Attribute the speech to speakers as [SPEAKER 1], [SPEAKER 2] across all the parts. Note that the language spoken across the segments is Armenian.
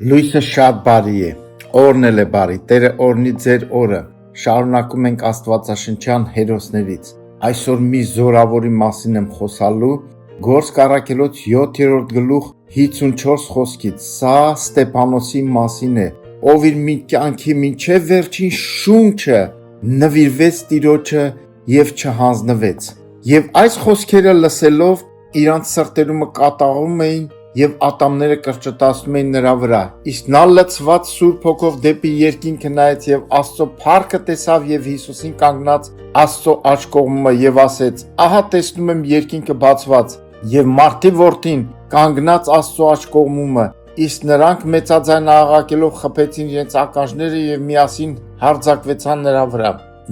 [SPEAKER 1] Լույսը շատ բարի է, օրն էլ է բարի, Տերը օրնի ձեր օրը, շարունակում ենք աստվածաշնչյան հերոսներից, այսօր մի զորավորի մասին եմ խոսալու, Գործք առաքելոց 7-րդ գլուխ 54 խոսքից, սա Ստեփանոսի մասին է, ով իր մի կյանքի մինչև վերջին շունչը նվիրվեց Տիրոջը և չհանձնվեց, և այս խոսքերը լսելով իրանց սրտերումը կատաղում էին և ատամները կրճտացնում էին նրա վրա, իսկ նա լցված Սուրբ Հոգով դեպի երկինքը նայեց և Աստծո փառքը տեսավ և Հիսուսին կանգնած Աստծո աջ կողմը և ասեց. «Ահա տեսնում եմ երկինքը բացված և Մարդի Որդին կանգնած Աստծո աջ կողմումը»։ Իսկ նրանք մեծաձայն աղաղակելով խփեցին իրենց ականջները և միասին հարձակվեցան նրա վրա,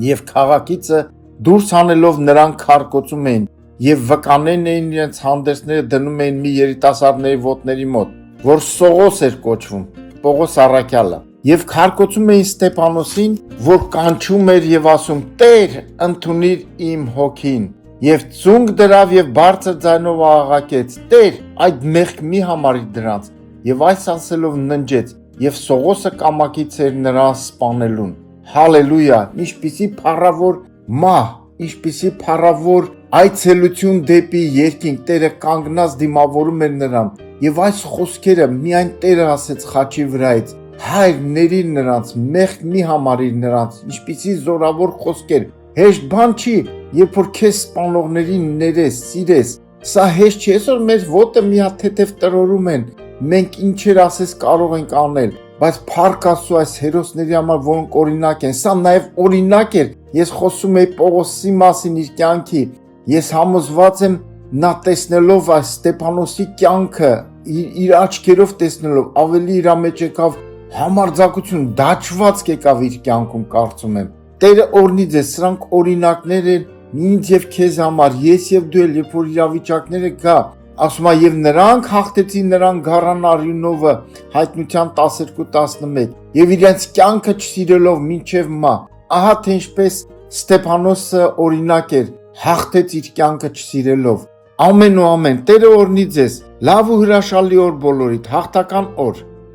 [SPEAKER 1] և քաղաքիցը դուրս հանելով նրան քարկոծում էին, և վկաններն իրենց հանդերձները դնում էին մի երիտասարդների ոտների մոտ, որ Սողոս էր կոչվում, Պողոս առաքյալը, և քարկոծում էին Ստեփանոսին, որ կանչում էր և ասում. «Տե՛ր, ընդունիր իմ հոգին», և ծունկ դրավ և բարձր ձայնով աղաղակեց. «Տե՛ր, այդ մեղք մի համարիր դրանց», և այս ասելով ննջեց, և Սողոսը կամակից էր նրան սպանելուն։ Հալելույա, ինչպիսի փառավոր մահ, ինչպիսի փառավոր այցելություն դեպի երկինք, Տերը կանգնած դիմավորում էր նրան, և այս խոսքերը միայն Տերը ասեց խաչի վրայից. «Հայր, ների նրանց, մեղք մի համարիր նրանց», ինչպիսի զորավոր խոսքեր, հեշտ բան չի, երբ որ քեզ սպանողներին ներես, սիրես, սա հեշտ չի, այսօր մեր ոտը մի հատ թեթև տրորում են, մենք ինչեր ասես կարող ենք անել, բայց փառք Աստծո այս հերոսների համար, որոնք օրինակ են, սա նաև օրինակ էր, ես խոսում էի Պողոսի մասին իր կյանքի, ես համոզված եմ, նա տեսնելով այս Ստեփանոսի կյանքը, իր աչքերով տեսնելով, ավելի իր մեջ եկավ համարձակություն, դաջվածք եկավ իր կյանքում, կարծում եմ։ Տերը օրհնի ձեզ, սրանք օրինակներ են ինձ և քեզ համար, ես և դու էլ, երբ որ իրավիճակները գա, ասում է, և նրանք հաղթեցին նրան գառան արյունովը, Հայտնության 12:11, և իրենց կյանքը չսիրելով մինչև մահ, ահա թե ինչպես Ստեփանոսը օրինակ էր, հաղթեց իր կյանքը չսիրելով։ Ամեն ու ամեն, Տերը օրհնի ձեզ, լավ ու հրաշալի օր բոլորիդ, հաղթական օր։